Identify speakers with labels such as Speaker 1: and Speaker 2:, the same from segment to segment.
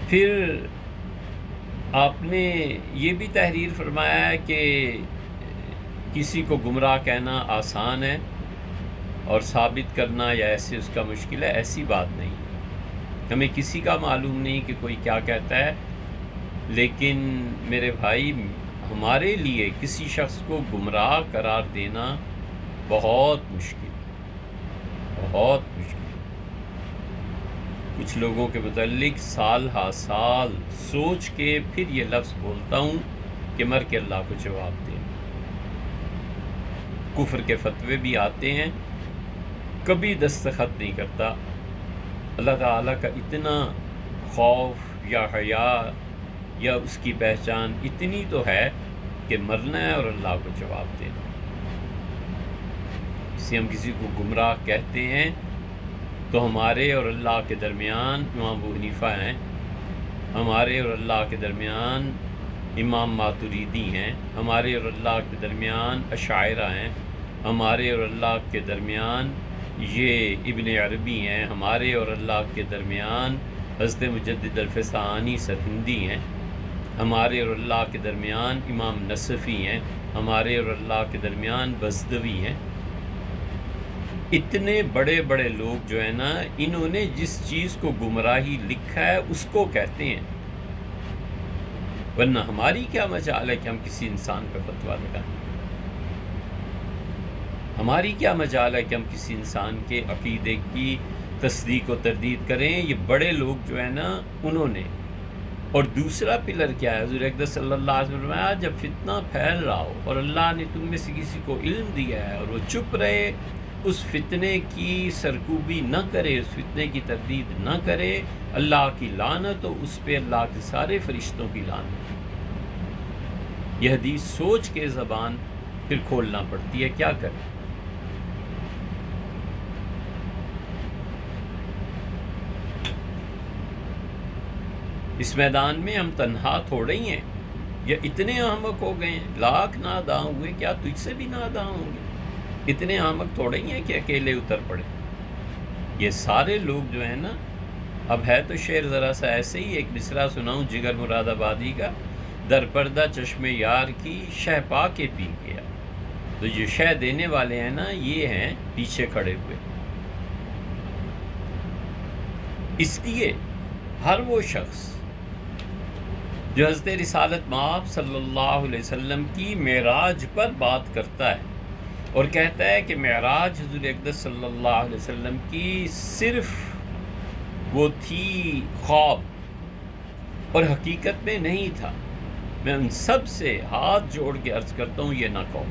Speaker 1: پھر آپ نے یہ بھی تحریر فرمایا ہے کہ کسی کو گمراہ کہنا آسان ہے اور ثابت کرنا یا ایسے اس کا مشکل ہے. ایسی بات نہیں. ہمیں کسی کا معلوم نہیں کہ کوئی کیا کہتا ہے، لیکن میرے بھائی ہمارے لیے کسی شخص کو گمراہ قرار دینا بہت مشکل، بہت مشکل. کچھ لوگوں کے متعلق سال ہا سال سوچ کے پھر یہ لفظ بولتا ہوں کہ مر کے اللہ کو جواب دیں. کفر کے فتوے بھی آتے ہیں، کبھی دستخط نہیں کرتا. اللہ تعالیٰ کا اتنا خوف یا حیا یا اس کی پہچان اتنی تو ہے کہ مرنا ہے اور اللہ کو جواب دینا. اس سے ہم کسی کو گمراہ کہتے ہیں تو ہمارے اور اللہ کے درمیان امام ابو حنیفہ ہیں، ہمارے اور اللہ کے درمیان امام ماتریدی ہیں، ہمارے اور اللہ کے درمیان اشاعرہ ہیں، ہمارے اور اللہ کے درمیان یہ ابن عربی ہیں، ہمارے اور اللہ کے درمیان حضرت مجدد الفسانی سرہندی ہیں، ہمارے اور اللہ کے درمیان امام نصفی ہیں، ہمارے اور اللہ کے درمیان بزدوی ہیں. اتنے بڑے بڑے لوگ جو ہیں نا، انہوں نے جس چیز کو گمراہی لکھا ہے اس کو کہتے ہیں، ورنہ ہماری کیا مجال ہے کہ ہم کسی انسان پہ فتویٰ لگائیں. ہماری کیا مجال ہے کہ ہم کسی انسان کے عقیدے کی تصدیق و تردید کریں. یہ بڑے لوگ جو ہیں نا انہوں نے. اور دوسرا پلر کیا ہے؟ حضور اقدس صلی اللہ علیہ وسلم نے فرمایا جب فتنہ پھیل رہا ہو اور اللہ نے تم میں سے کسی کو علم دیا ہے اور وہ چپ رہے، اس فتنے کی سرکوبی نہ کرے، اس فتنے کی تردید نہ کرے، اللہ کی لعنت ہو اس پہ، اللہ کے سارے فرشتوں کی لعنت. یہ حدیث سوچ کے زبان پھر کھولنا پڑتی ہے، کیا کریں. اس میدان میں ہم تنہا تھوڑے ہی ہیں، یا اتنے احمق ہو گئے ہیں، لاکھ ناداں ہوئے، کیا تجھ سے بھی ناداں ہوں گے. اتنے احمق تھوڑے ہی ہیں کہ اکیلے اتر پڑے. یہ سارے لوگ جو ہیں نا، اب ہے تو شعر ذرا سا ایسے ہی. ایک مصرع سناؤں جگر مراد آبادی کا. در پردہ چشم یار کی شہ پا کے پی گیا. تو جو شہ دینے والے ہیں نا، یہ ہیں پیچھے کھڑے ہوئے. اس لیے ہر وہ شخص جو حضرت رسالت مآب صلی اللہ علیہ وسلم کی معراج پر بات کرتا ہے اور کہتا ہے کہ معراج حضور اقدس صلی اللہ علیہ وسلم کی صرف وہ تھی خواب اور حقیقت میں نہیں تھا، میں ان سب سے ہاتھ جوڑ کے عرض کرتا ہوں یہ نہ کہو،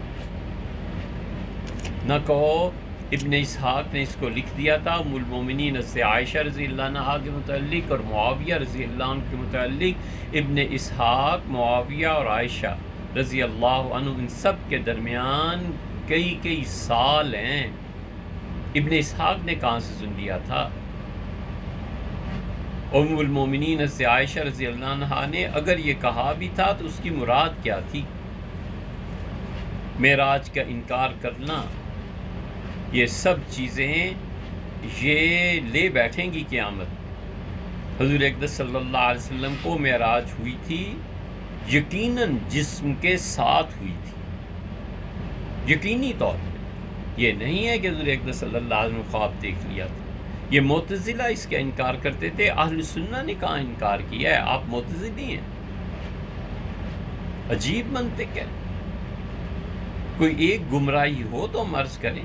Speaker 1: نہ کہو. ابن اسحاق نے اس کو لکھ دیا تھا ام المومنین سے عائشہ رضی اللہ عنہا کے متعلق اور معاویہ رضی اللہ عنہ کے متعلق. ابن اسحاق، معاویہ اور عائشہ رضی اللہ عنہ، ان سب کے درمیان کئی سال ہیں. ابن اسحاق نے کہاں سے سن لیا تھا؟ ام المومنین سے عائشہ رضی اللہ عنہا نے اگر یہ کہا بھی تھا تو اس کی مراد کیا تھی؟ معراج کا انکار کرنا، یہ سب چیزیں یہ لے بیٹھیں گی قیامت. حضور اقدس صلی اللہ علیہ وسلم کو معراج ہوئی تھی، یقیناً جسم کے ساتھ ہوئی تھی، یقینی طور پہ. یہ نہیں ہے کہ حضور اقدس صلی اللہ علیہ وسلم خواب دیکھ لیا تھا. یہ معتزلہ اس کا انکار کرتے تھے، اہل سنہ نے کہاں انکار کیا ہے؟ آپ معتزلی ہیں. عجیب منطق ہے. کوئی ایک گمراہی ہو تو ہم عرض کریں.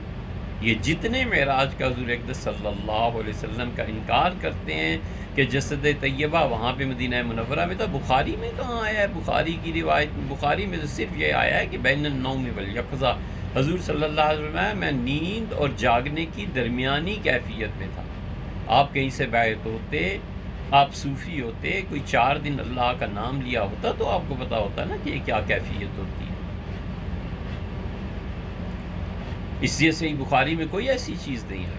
Speaker 1: یہ جتنے معراج کا حضور اقدس صلی اللہ علیہ وسلم کا انکار کرتے ہیں کہ جسد طیبہ وہاں پہ مدینہ منورہ میں تھا، بخاری میں کہاں آیا ہے؟ بخاری کی روایت، بخاری میں تو صرف یہ آیا ہے کہ بین النوم والیقظہ، حضور صلی اللہ علیہ وسلم ہے میں نیند اور جاگنے کی درمیانی کیفیت میں تھا. آپ کہیں سے بیعت ہوتے، آپ صوفی ہوتے، کوئی 4 دن اللہ کا نام لیا ہوتا تو آپ کو پتا ہوتا نا کہ یہ کیا کیفیت ہوتی ہے. اس لیے صحیح بخاری میں کوئی ایسی چیز نہیں ہے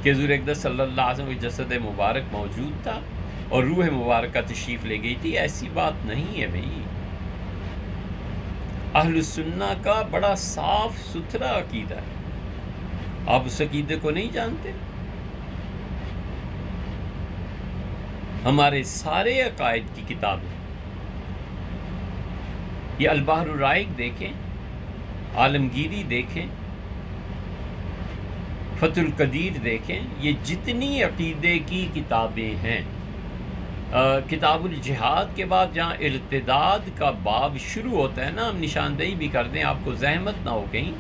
Speaker 1: کہ حضور اقدس صلی اللہ علیہ وسلم کا جسد مبارک موجود تھا اور روح مبارکہ تشریف لے گئی تھی. ایسی بات نہیں ہے بھائی. اہل السنہ کا بڑا صاف ستھرا عقیدہ ہے. آپ اس عقیدے کو نہیں جانتے؟ ہمارے سارے عقائد کی کتابیں. یہ البحر الرائق دیکھیں، عالمگیری دیکھیں، فتح القدیر دیکھیں، یہ جتنی عقیدے کی کتابیں ہیں. کتاب الجہاد کے بعد جہاں ارتداد کا باب شروع ہوتا ہے نا، ہم نشاندہی بھی کر دیں آپ کو زحمت نہ ہو کہیں،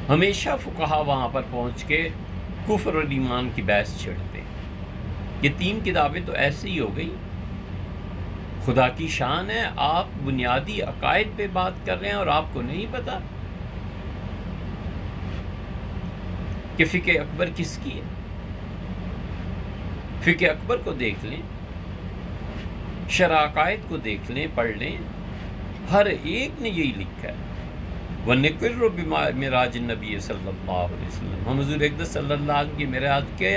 Speaker 1: ہمیشہ فقہا وہاں پر پہنچ کے کفر اور ایمان کی بحث چھڑتے ہیں. یہ 3 کتابیں تو ایسے ہی ہو گئی. خدا کی شان ہے، آپ بنیادی عقائد پہ بات کر رہے ہیں اور آپ کو نہیں پتا کہ فقہ اکبر کس کی ہے. فقہ اکبر کو دیکھ لیں، شرح عقائد کو دیکھ لیں، پڑھ لیں، ہر ایک نے یہی لکھا ہے. وَنِقِرُّ بِمِعْرَاجِ النَّبِيِّ صلی اللہ علیہ وسلم، ہم حضور اقدس صلی اللہ علیہ وسلم کی معراج کے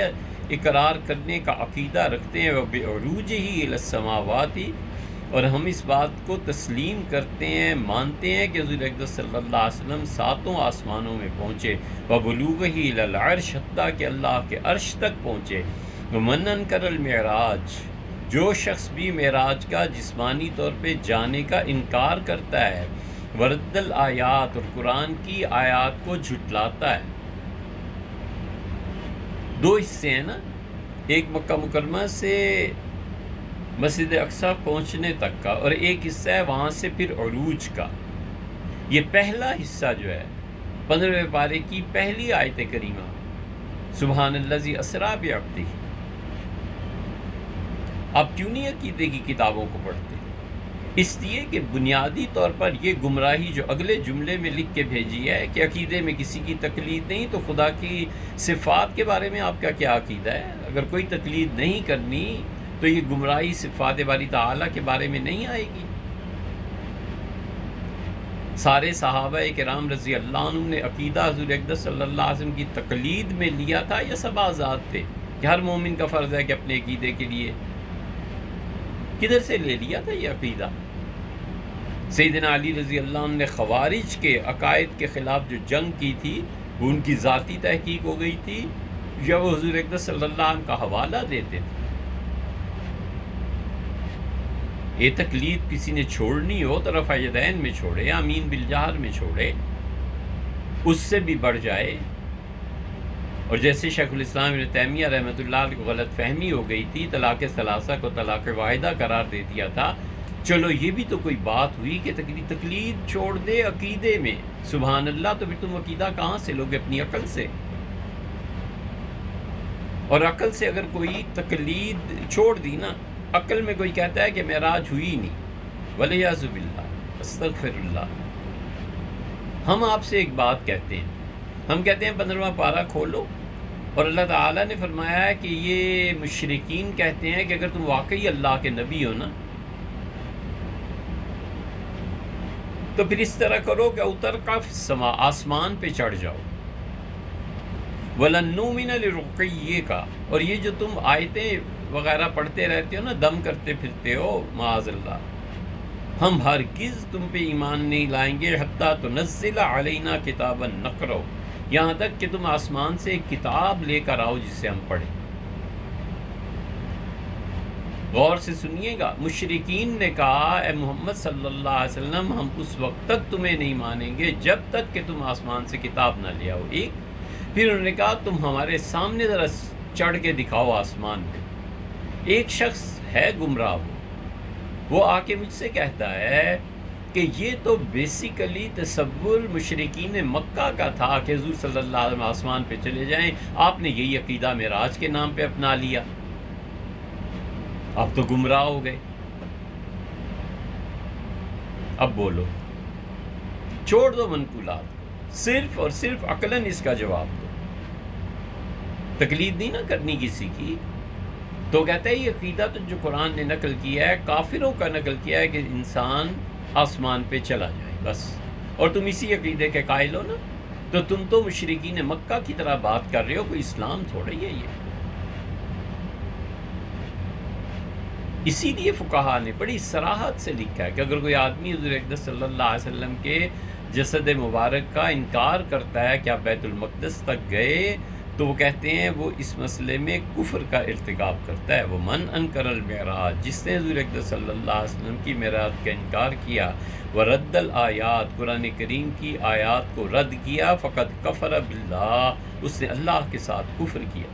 Speaker 1: اقرار کرنے کا عقیدہ رکھتے ہیں. وَبِعُرُوجِهِ إِلَى السَّمَاوَاتِ، اور ہم اس بات کو تسلیم کرتے ہیں، مانتے ہیں کہ حضور اقدس صلی اللہ علیہ وسلم 7 آسمانوں میں پہنچے. وَبُلُوغِهِ إِلَى الْعَرْشِ، حتیٰ کہ اللہ کے عرش تک پہنچے. وَمَنْ أَنْكَرَ الْمِعْرَاجِ، جو شخص بھی معراج کا جسمانی طور پہ جانے کا انکار کرتا ہے، ورد الآیات، اور قرآن کی آیات کو جھٹلاتا ہے. 2 حصے ہیں نا، ایک مکہ مکرمہ سے مسجد اقصی پہنچنے تک کا، اور ایک حصہ ہے وہاں سے پھر عروج کا. یہ پہلا حصہ جو ہے 15ویں پارے کی پہلی آیت کریمہ، سبحان الذی اسریٰ بعبدہ. آپ کیوں نہیں عقیدے کی کتابوں کو پڑھتے؟ اس لیے کہ بنیادی طور پر یہ گمراہی جو اگلے جملے میں لکھ کے بھیجی ہے کہ عقیدے میں کسی کی تقلید نہیں، تو خدا کی صفات کے بارے میں آپ کا کیا عقیدہ ہے؟ اگر کوئی تقلید نہیں کرنی تو یہ گمراہی صفات باری تعالیٰ کے بارے میں نہیں آئے گی. سارے صحابہ کرام رضی اللہ عنہ نے عقیدہ حضور اقدس صلی اللہ علیہ وسلم کی تقلید میں لیا تھا، یا سب آزاد تھے کہ ہر مومن کا فرض ہے کہ اپنے عقیدے کے لیے؟ کدھر سے لے لیا تھا یہ عقیدہ؟ سیدنا علی رضی اللہ عنہ نے خوارج کے عقائد کے خلاف جو جنگ کی تھی، وہ ان کی ذاتی تحقیق ہو گئی تھی، یا وہ حضور اقدس صلی اللہ علیہ وسلم کا حوالہ دیتے تھے؟ یہ تقلید کسی نے چھوڑنی ہو تو رفع یدین میں چھوڑے، امین بالجہر میں چھوڑے، اس سے بھی بڑھ جائے. اور جیسے شیخ الاسلام ابن تیمیہ رحمۃ اللہ علیہ کو غلط فہمی ہو گئی تھی، طلاق ثلاثہ کو طلاق واحدہ قرار دے دیا تھا، چلو یہ بھی تو کوئی بات ہوئی کہ تقلید چھوڑ دے عقیدے میں. سبحان اللہ، تو پھر تم عقیدہ کہاں سے لوگے؟ اپنی عقل سے. اور عقل سے اگر کوئی تقلید چھوڑ دی نا، عقل میں کوئی کہتا ہے کہ معراج ہوئی نہیں، ولیعذ باللہ، استغفر اللہ. ہم آپ سے ایک بات کہتے ہیں، ہم کہتے ہیں 15واں پارہ کھولو، اور اللہ تعالیٰ نے فرمایا ہے کہ یہ مشرکین کہتے ہیں کہ اگر تم واقعی اللہ کے نبی ہو نا، تو پھر اس طرح کرو کہ اتر کا سما، آسمان پہ چڑھ جاؤ. وَلَن نُؤْمِنَ لِرُقِيِّكَ، اور یہ جو تم آیتیں وغیرہ پڑھتے رہتے ہو نا، دم کرتے پھرتے ہو، معاذ اللہ، ہم ہرگز تم پہ ایمان نہیں لائیں گے حتیٰ تنزل علینا کتابا نقرأ، یہاں تک کہ تم آسمان سے ایک کتاب لے کر آؤ جسے ہم پڑھیں. غور سے سنیے گا، مشرکین نے کہا اے محمد صلی اللہ علیہ وسلم، ہم اس وقت تک تمہیں نہیں مانیں گے جب تک کہ تم آسمان سے کتاب نہ لے آؤ. ایک پھر انہوں نے کہا تم ہمارے سامنے ذرا چڑھ کے دکھاؤ آسمان پہ. ایک شخص ہے گمراہ، وہ آ کے مجھ سے کہتا ہے کہ یہ تو بیسیکلی تصور مشرکین مکہ کا تھا کہ حضور صلی اللہ علیہ وسلم آسمان پہ چلے جائیں، آپ نے یہی عقیدہ معراج کے نام پہ اپنا لیا، اب تو گمراہ ہو گئے. اب بولو، چھوڑ دو منقولات، صرف اور صرف عقلاً اس کا جواب دو. تقلید نہیں نہ کرنی کسی کی. تو کہتا ہے یہ عقیدہ تو جو قرآن نے نقل کیا ہے، کافروں کا نقل کیا ہے کہ انسان آسمان پہ چلا جائے بس، اور تم اسی عقیدے کے قائل ہو نا، تو تم تو مشرکین مکہ کی طرح بات کر رہے ہو، کوئی اسلام تھوڑا ہی ہے یہ. اسی لیے فقہا نے بڑی صراحت سے لکھا ہے کہ اگر کوئی آدمی حضور اقدس صلی اللہ علیہ وسلم کے جسد مبارک کا انکار کرتا ہے کہ آپ بیت المقدس تک گئے، تو وہ کہتے ہیں وہ اس مسئلے میں کفر کا ارتکاب کرتا ہے. وہ من انکر المعراج، جس نے حضور اقدس صلی اللہ علیہ وسلم کی معراج کا انکار کیا، ورد الآیات، قرآن کریم کی آیات کو رد کیا، فقد کفر باللہ، اس نے اللہ کے ساتھ کفر کیا.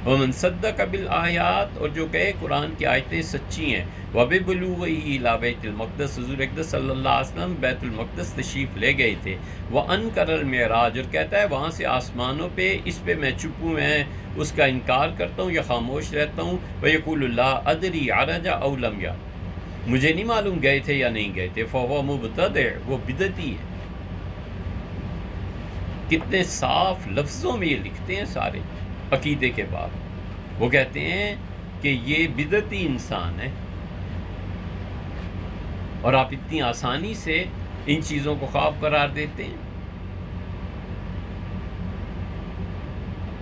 Speaker 1: ومن صدق بالآیات، اور جو کہے قرآن کی آیتیں سچی ہیں، وببلوغہ الی بیت المقدس، حضور اقدس صلی اللہ علیہ وسلم بیت المقدس تشریف لے گئے تھے، وانکر المعراج، اور کہتا ہے وہاں سے آسمانوں پہ اس پہ میں چپوں، میں اس کا انکار کرتا ہوں یا خاموش رہتا ہوں. ویقول لا ادری عرج او لم یا، مجھے نہیں معلوم گئے تھے یا نہیں گئے تھے. فہو مبتدع، وہ بدعتی ہے. کتنے صاف لفظوں میں یہ لکھتے ہیں سارے عقیدے کے بعد. وہ کہتے ہیں کہ یہ بدعتی انسان ہے، اور آپ اتنی آسانی سے ان چیزوں کو خواب قرار دیتے ہیں.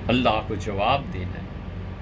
Speaker 1: اللہ کو جواب دینا ہے.